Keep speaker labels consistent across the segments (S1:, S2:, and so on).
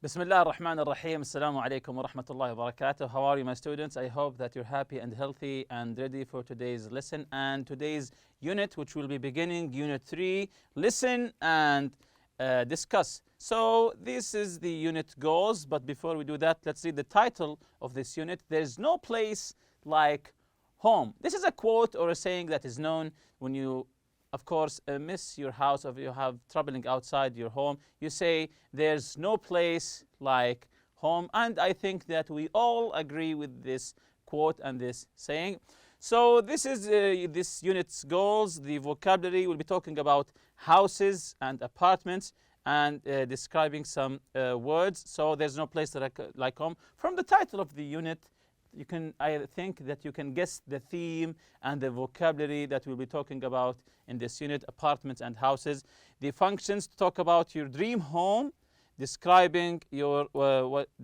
S1: Bismillah ar-Rahman ar-Rahim. Assalamu alaikum wa rahmatullahi wa barakatuh. How are you, my students? I hope that you're happy and healthy and ready for today's lesson and today's unit, which will be beginning Unit 3, Listen and Discuss. So this is the unit goals, but before we do that, let's read the title of this unit. There's no place like home. This is a quote or a saying that is known when you, of course, miss your house, or if you have troubling outside your home. You say, there's no place like home. And I think that we all agree with this quote and this saying. So this is this unit's goals. The vocabulary, we'll be talking about houses and apartments and describing some words. So there's no place like home. From the title of the unit, I think that you can guess the theme and the vocabulary that we'll be talking about in this unit: apartments and houses. The functions, to talk about your dream home, describing your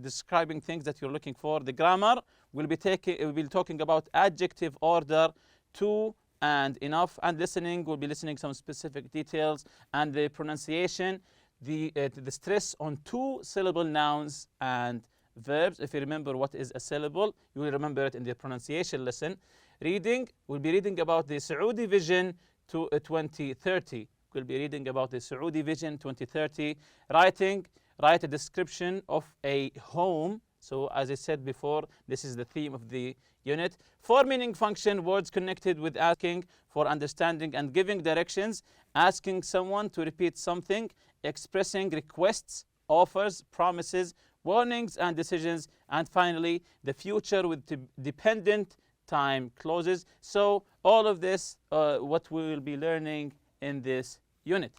S1: describing things that you're looking for. The grammar, we'll be talking about adjective order, to and enough, and listening, we'll be listening some specific details. And the pronunciation, the stress on two-syllable nouns and verbs. If you remember what is a syllable, you will remember it in the pronunciation lesson. Reading, we'll be reading about the Saudi Vision to 2030. We'll be reading about the Saudi Vision 2030. Writing, write a description of a home. So as I said before, this is the theme of the unit. For meaning function, words connected with asking for understanding and giving directions, asking someone to repeat something, expressing requests, offers, promises, warnings and decisions, and finally the future with dependent time clauses. So all of this, what we will be learning in this unit.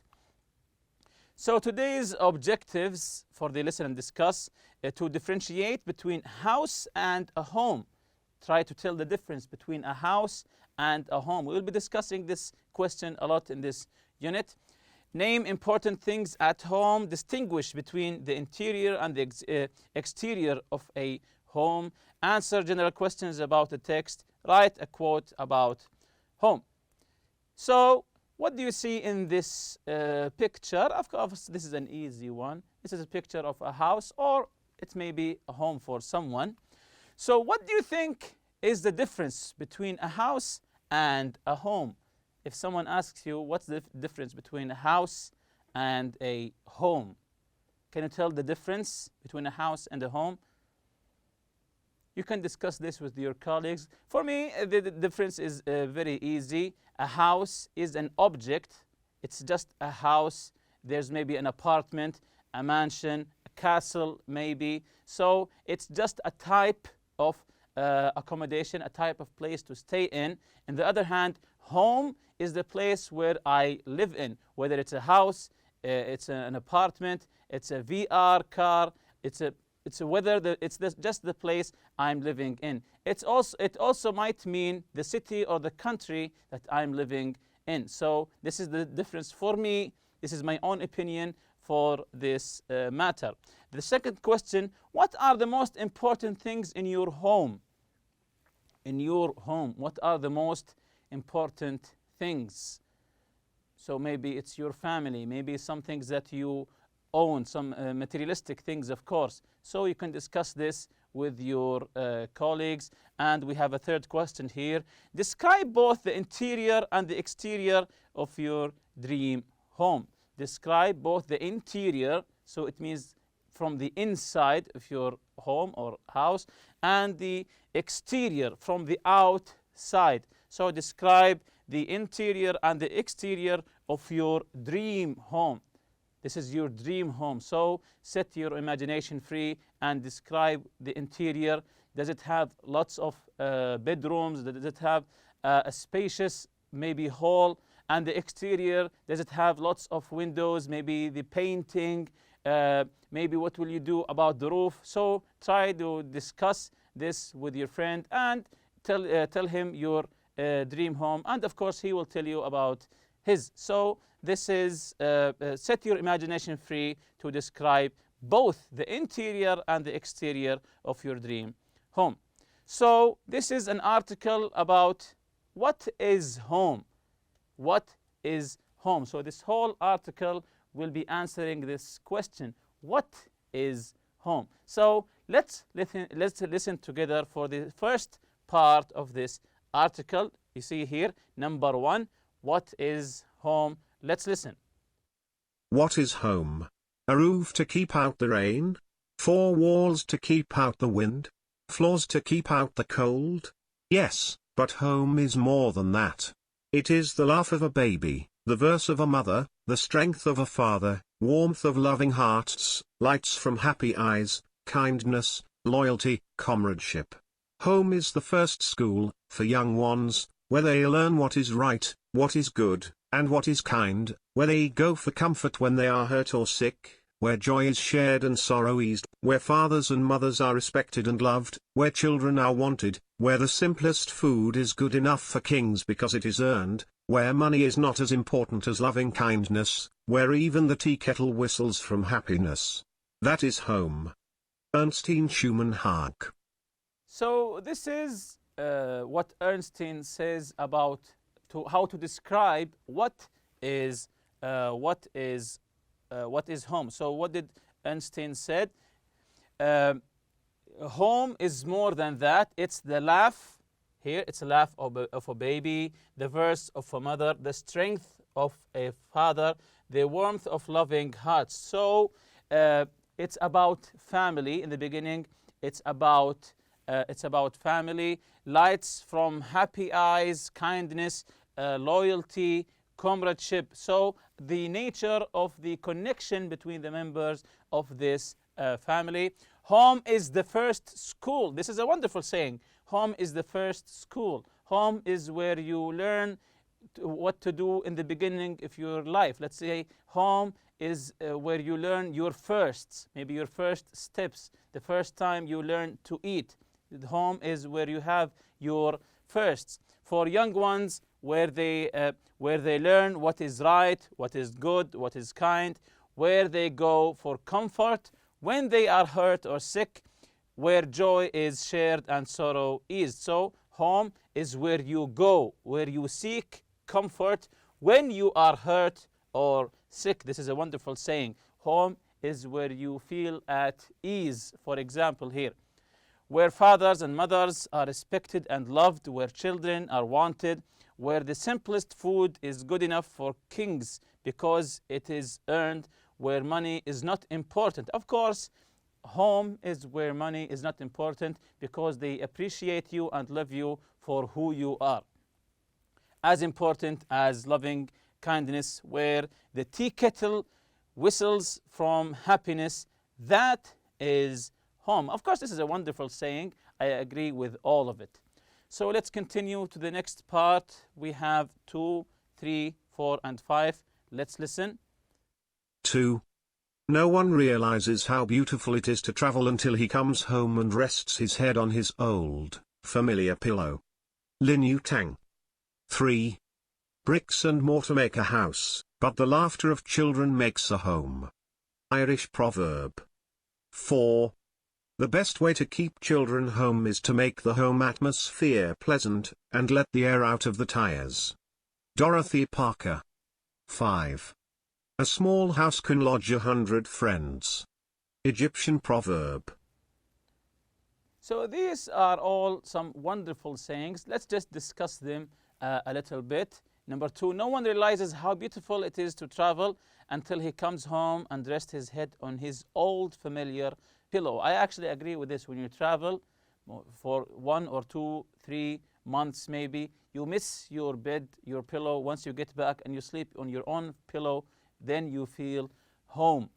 S1: So today's objectives for the listen and discuss, to differentiate between house and a home. Try to tell the difference between a house and a home. We will be discussing this question a lot in this unit. Name important things at home. Distinguish between the interior and the exterior of a home. Answer general questions about the text. Write a quote about home. So what do you see in this picture? Of course, this is an easy one. This is a picture of a house, or it may be a home for someone. So what do you think is the difference between a house and a home? If someone asks you what's the difference between a house and a home, can you tell the difference between a house and a home? You can discuss this with your colleagues. For me, the difference is very easy. A house is an object. It's just a house. There's maybe an apartment, a mansion, a castle maybe. So it's just a type of accommodation, a type of place to stay in. On the other hand, home is the place where I live in, whether it's a house, it's an apartment, it's a VR car, it's just the place I'm living in. It also might mean the city or the country that I'm living in. So this is the difference for me. This is my own opinion for this matter. The second question: what are the most important things in your home? In your home, what are the most important things? So maybe it's your family, maybe some things that you own, some materialistic things, of course. So you can discuss this with your colleagues. And we have a third question here: describe both the interior and the exterior of your dream home. Describe both the interior, so it means from the inside of your home or house, and the exterior, from the outside. So describe the interior and the exterior of your dream home. This is your dream home. So set your imagination free and describe the interior. Does it have lots of bedrooms? Does it have a spacious maybe hall? And the exterior, does it have lots of windows? Maybe the painting, maybe what will you do about the roof? So try to discuss this with your friend and tell him your dream home, and of course he will tell you about his. So this is set your imagination free to describe both the interior and the exterior of your dream home. So this is an article about what is home. What is home? So this whole article will be answering this question: what is home. So let's listen together for the first part of this article. You see here, number 1, what is home? Let's listen.
S2: What is home? A roof to keep out the rain? 4 walls to keep out the wind? Floors to keep out the cold? Yes, but home is more than that. It is the laugh of a baby, the verse of a mother, the strength of a father, warmth of loving hearts, lights from happy eyes, kindness, loyalty, comradeship. Home is the first school, for young ones, where they learn what is right, what is good, and what is kind, where they go for comfort when they are hurt or sick, where joy is shared and sorrow eased, where fathers and mothers are respected and loved, where children are wanted, where the simplest food is good enough for kings because it is earned, where money is not as important as loving kindness, where even the tea kettle whistles from happiness. That is home. Ernstine Schumann Haag.
S1: So this is what Ernstine says about how to describe what is home. So what did Ernstine said? Home is more than that. It's the laugh. Here, it's a laugh of a baby, the verse of a mother, the strength of a father, the warmth of loving hearts. So it's about family. In the beginning, it's about family, lights from happy eyes, kindness, loyalty, comradeship. So the nature of the connection between the members of this family. Home is the first school. This is a wonderful saying. Home is the first school. Home is where you learn what to do in the beginning of your life. Let's say home is where you learn your firsts, maybe your first steps, the first time you learn to eat. The home is where you have your firsts. For young ones, where they learn what is right, what is good, what is kind, where they go for comfort when they are hurt or sick, where joy is shared and sorrow eased. So home is where you go, where you seek comfort when you are hurt or sick. This is a wonderful saying. Home is where you feel at ease. For example, here, where fathers and mothers are respected and loved, where children are wanted, where the simplest food is good enough for kings because it is earned, where money is not important. Of course, home is where money is not important because they appreciate you and love you for who you are. As important as loving kindness, where the tea kettle whistles from happiness, that is home. Of course, this is a wonderful saying. I agree with all of it. So let's continue to the next part. We have 2, 3, 4, and 5. Let's listen.
S2: 2. No one realizes how beautiful it is to travel until he comes home and rests his head on his old, familiar pillow. Lin Yu Tang. 3. Bricks and mortar make a house, but the laughter of children makes a home. Irish proverb. 4. The best way to keep children home is to make the home atmosphere pleasant, and let the air out of the tires. Dorothy Parker. 5. A small house can lodge 100 friends. Egyptian proverb.
S1: So these are all some wonderful sayings. Let's just discuss them a little bit. Number 2, no one realizes how beautiful it is to travel until he comes home and rests his head on his old familiar pillow. I actually agree with this. When you travel for 1 or 2, 3 months maybe, you miss your bed, your pillow. Once you get back and you sleep on your own pillow, then you feel home.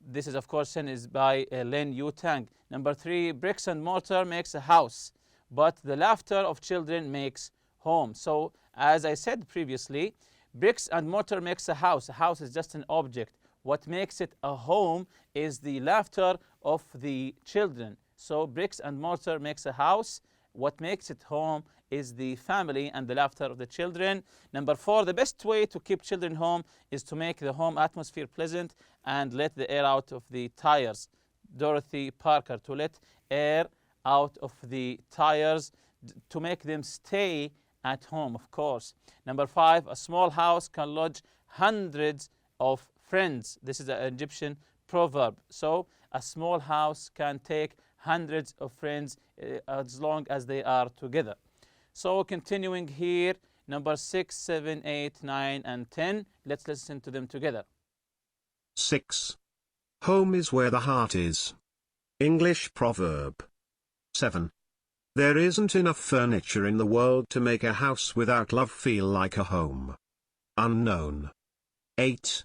S1: This is, of course, Sin is by Lin Yu Tang. Number 3, bricks and mortar makes a house, but the laughter of children makes home. So, as I said previously, bricks and mortar makes a house. A house is just an object. What makes it a home is the laughter of the children. So, bricks and mortar makes a house. What makes it home is the family and the laughter of the children. Number 4, the best way to keep children home is to make the home atmosphere pleasant and let the air out of the tires. Dorothy Parker. To let air out of the tires, to make them stay at home, of course. Number 5, a small house can lodge hundreds of friends. This is an Egyptian proverb. So a small house can take hundreds of friends as long as they are together. So continuing here, number 6, 7, 8, 9, and 10. Let's listen to them together.
S2: 6. Home is where the heart is. English proverb. 7. There isn't enough furniture in the world to make a house without love feel like a home. Unknown. 8.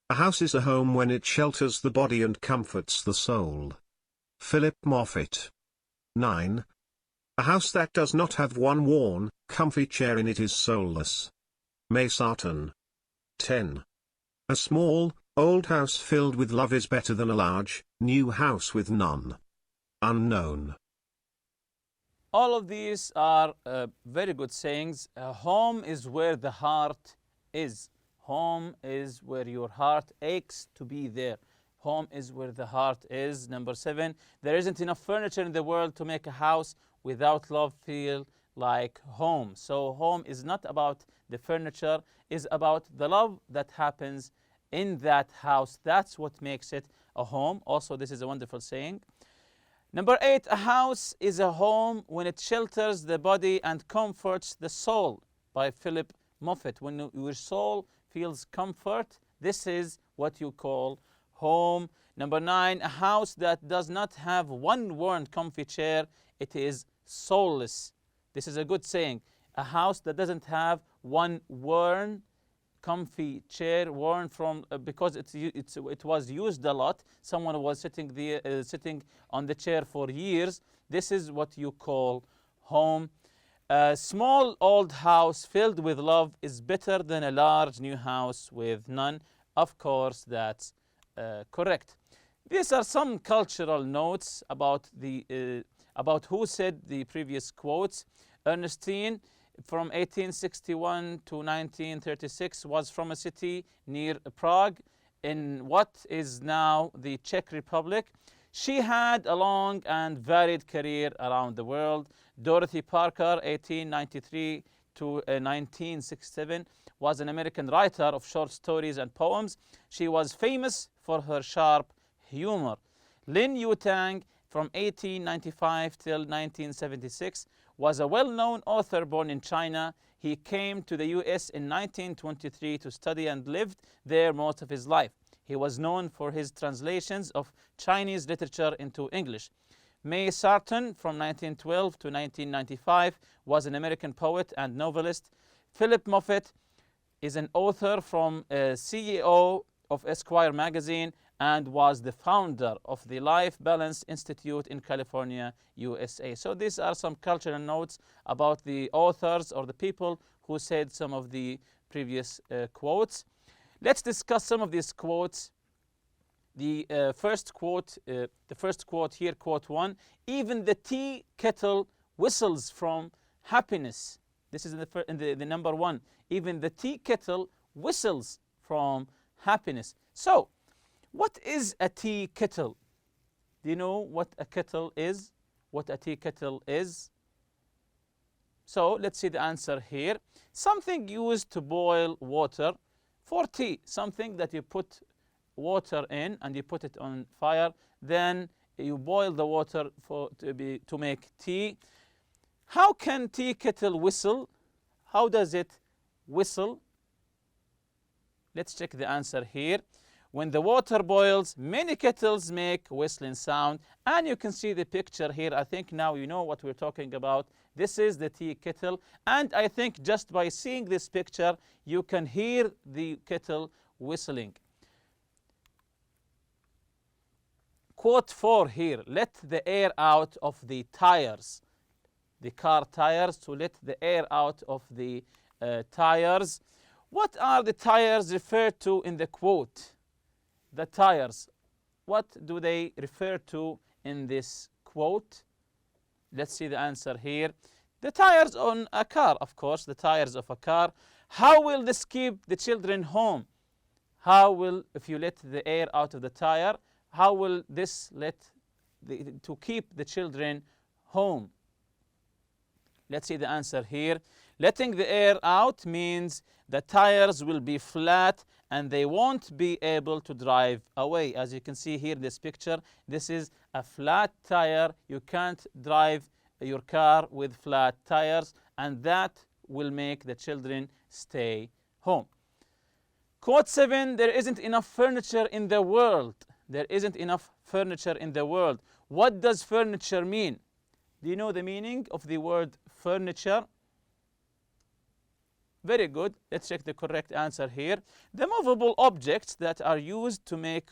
S2: A house is a home when it shelters the body and comforts the soul. Philip Moffat. 9. A house that does not have one worn, comfy chair in it is soulless. Masar. 10. A small, old house filled with love is better than a large, new house with none. Unknown.
S1: All of these are very good sayings. Home is where the heart is. Home is where your heart aches to be there. Home is where the heart is. Number 7, there isn't enough furniture in the world to make a house without love feel like home. So home is not about the furniture, it's about the love that happens in that house. That's what makes it a home. Also, this is a wonderful saying. Number 8, a house is a home when it shelters the body and comforts the soul, by Philip Moffat. When your soul feels comfort, this is what you call home. Number 9, a house that does not have one worn comfy chair, it is soulless. This is a good saying. A house that doesn't have one worn comfy chair, worn from because it was used a lot. Someone was sitting on the chair for years. This is what you call home. A small old house filled with love is better than a large new house with none. Of course, that's correct. These are some cultural notes about who said the previous quotes. Ernestine, from 1861 to 1936, was from a city near Prague in what is now the Czech Republic. She had a long and varied career around the world. Dorothy Parker, 1893 to 1967, was an American writer of short stories and poems. She was famous for her sharp humor. Lin Yutang, from 1895 till 1976, was a well-known author born in China. He came to the US in 1923 to study and lived there most of his life. He was known for his translations of Chinese literature into English. Masar, from 1912 to 1995, was an American poet and novelist. Philip Moffat is an author from CEO of Esquire magazine and was the founder of the Life Balance Institute in California, USA. So these are some cultural notes about the authors or the people who said some of the previous quotes. Let's discuss some of these quotes. The first quote here, quote 1, even the tea kettle whistles from happiness. This is in the number 1. Even the tea kettle whistles from happiness. So, what is a tea kettle? Do you know what a kettle is? What a tea kettle is? So, let's see the answer here. Something used to boil water for tea. Something that you put water in and you put it on fire. Then you boil the water to make tea. How can tea kettle whistle? How does it whistle? Let's check the answer here. When the water boils, many kettles make whistling sound. And you can see the picture here. I think now you know what we're talking about. This is the tea kettle. And I think just by seeing this picture, you can hear the kettle whistling. Quote 4 here. Let the air out of the tires. The car tires, to let the air out of the tires. What are the tires referred to in the quote? The tires. What do they refer to in this quote? Let's see the answer here. The tires on a car, of course, the tires of a car. How will this keep the children home? How will, if you let the air out of the tire, how will this to keep the children home? Let's see the answer here. Letting the air out means the tires will be flat and they won't be able to drive away. As you can see here in this picture, this is a flat tire. You can't drive your car with flat tires, and that will make the children stay home. Quote 7, there isn't enough furniture in the world. There isn't enough furniture in the world. What does furniture mean? Do you know the meaning of the word furniture? Very good. Let's check the correct answer here. The movable objects that are used to make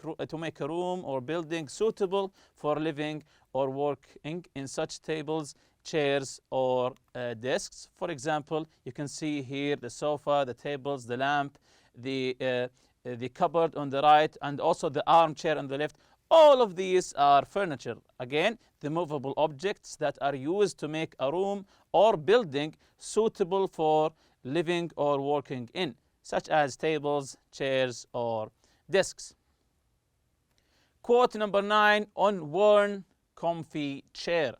S1: a room or building suitable for living or working, in such tables, chairs, or desks. For example, you can see here the sofa, the tables, the lamp, the cupboard on the right, and also the armchair on the left. All of these are furniture. Again, the movable objects that are used to make a room or building suitable for living or working in, such as tables, chairs, or desks. Quote number 9, on worn, comfy chair.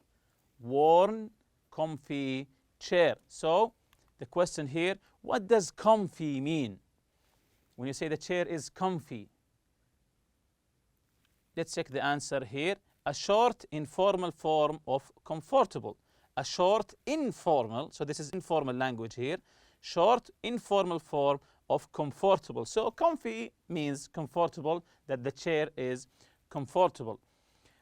S1: Worn, comfy chair. So the question here, what does comfy mean? When you say the chair is comfy, let's check the answer here. A short, informal form of comfortable. A short, informal, so this is informal language here. Short, informal form of comfortable. So comfy means comfortable, that the chair is comfortable.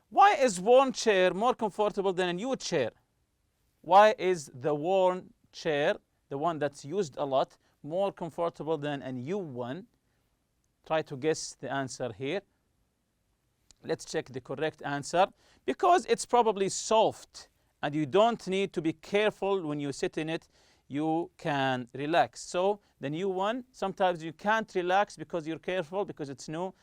S1: Why is worn chair more comfortable than a new chair? Why is the worn chair, the one that's used a lot, more comfortable than a new one? Try to guess the answer here. Let's check the correct answer. Because it's probably soft and you don't need to be careful when you sit in it, you can relax. So the new one, sometimes you can't relax because you're careful, because it's new.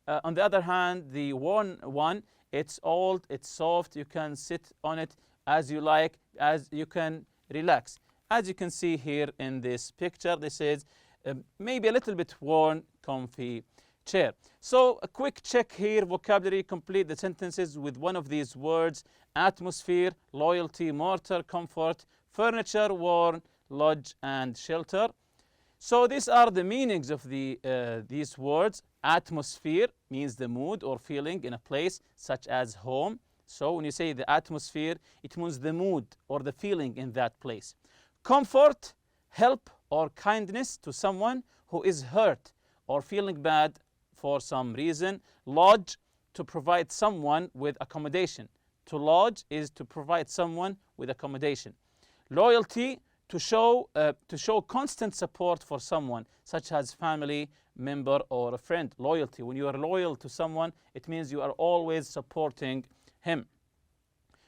S1: On the other hand, the worn one, it's old, it's soft, you can sit on it as you like, as you can relax. As you can see here in this picture, this is maybe a little bit worn, comfy chair. So a quick check here, vocabulary, complete the sentences with one of these words: atmosphere, loyalty, mortar, comfort, furniture, worn, lodge, and shelter. So these are the meanings of these words. Atmosphere means the mood or feeling in a place, such as home. So when you say the atmosphere, it means the mood or the feeling in that place. Comfort, help or kindness to someone who is hurt or feeling bad for some reason. Lodge, to provide someone with accommodation. To lodge is to provide someone with accommodation. Loyalty, to show constant support for someone, such as family member or a friend. Loyalty, when you are loyal to someone, it means you are always supporting him.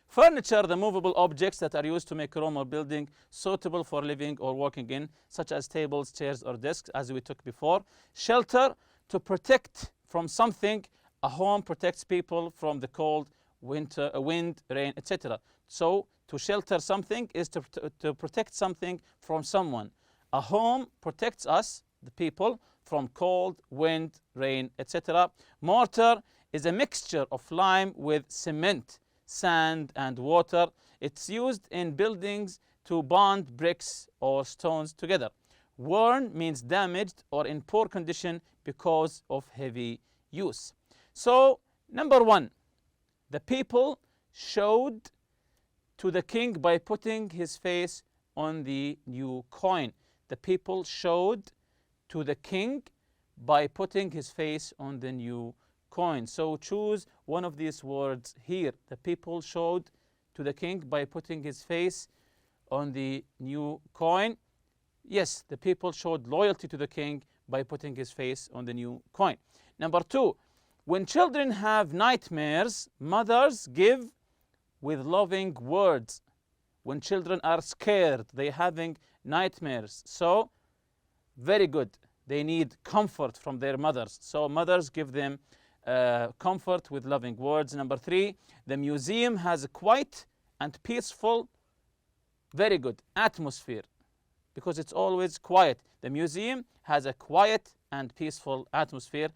S1: Furniture, the movable objects that are used to make a room or building suitable for living or working in, such as tables, chairs, or desks, as we took before. Shelter, to protect from something. A home protects people from the cold, wind, rain, etc. So to shelter something is to protect something from someone. A home protects us, the people, from cold, wind, rain, etc. Mortar is a mixture of lime with cement, sand, and water. It's used in buildings to bond bricks or stones together. Worn means damaged or in poor condition because of heavy use. So, number 1, the people showed to the king by putting his face on the new coin. The people showed to the king by putting his face on the new coin. So choose one of these words here. The people showed to the king by putting his face on the new coin. Yes, the people showed loyalty to the king by putting his face on the new coin. Number 2, when children have nightmares, mothers give with loving words. When children are scared, they're having nightmares. So, very good. They need comfort from their mothers. So mothers give them comfort with loving words. Number 3, the museum has a quiet and peaceful, very good, atmosphere, because it's always quiet. The museum has a quiet and peaceful atmosphere.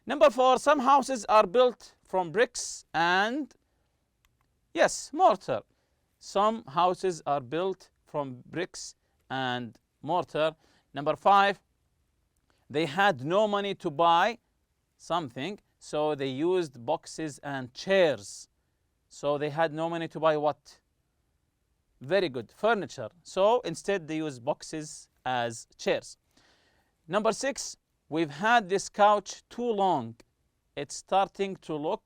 S1: Number 4, some houses are built from bricks and, yes, mortar. Some houses are built from bricks and mortar. Number 5, they had no money to buy something, so they used boxes and chairs. So they had no money to buy what? Very good, furniture. So instead they use boxes as chairs. Number 6, we've had this couch too long. It's starting to look,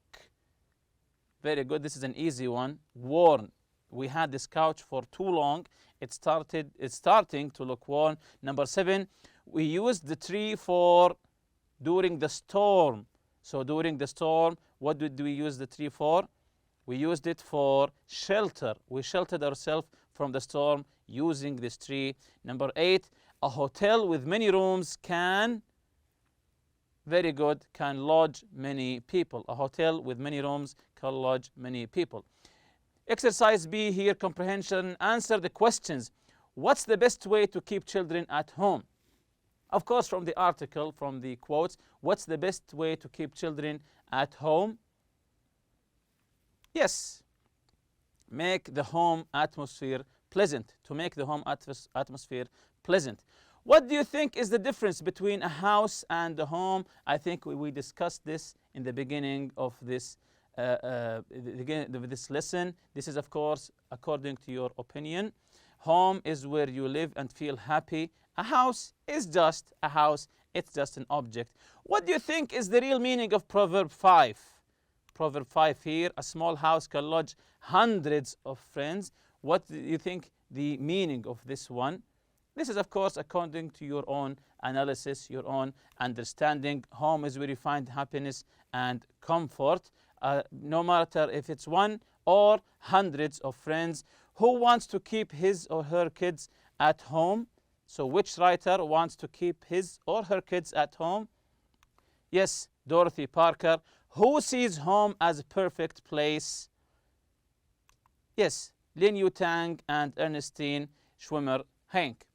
S1: very good, this is an easy one, worn. We had this couch for too long. It's starting to look worn. Number 7, we used the tree for during the storm. So during the storm, what did we use the tree for? We used it for shelter. We sheltered ourselves from the storm using this tree. Number 8, a hotel with many rooms can, very good, can lodge many people. A hotel with many rooms can lodge many people. Exercise B here, comprehension. Answer the questions. What's the best way to keep children at home? Of course, from the article, from the quotes, what's the best way to keep children at home? Yes, make the home atmosphere pleasant. To make the home atmosphere pleasant. What do you think is the difference between a house and a home? I think we discussed this in the beginning of this lesson. This is, of course, according to your opinion. Home is where you live and feel happy. A house is just a house. It's just an object. What do you think is the real meaning of Proverb 5? Proverb 5 here, a small house can lodge hundreds of friends. What do you think the meaning of this one? This is, of course, according to your own analysis, your own understanding. Home is where you find happiness and comfort. No matter if it's one or hundreds of friends. Who wants to keep his or her kids at home? So which writer wants to keep his or her kids at home? Yes, Dorothy Parker. Who sees home as a perfect place? Yes, Lin Yu Tang and Ernestine Schwimmer Hank.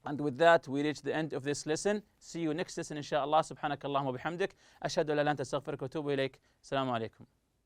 S1: And with that, we reach the end of this lesson. See you next lesson, inshallah. Subhanakallahumma bihamdik. Ashhadu an la ilaha illa anta astaghfiruka wa atubu ilayk. Assalamu alaikum.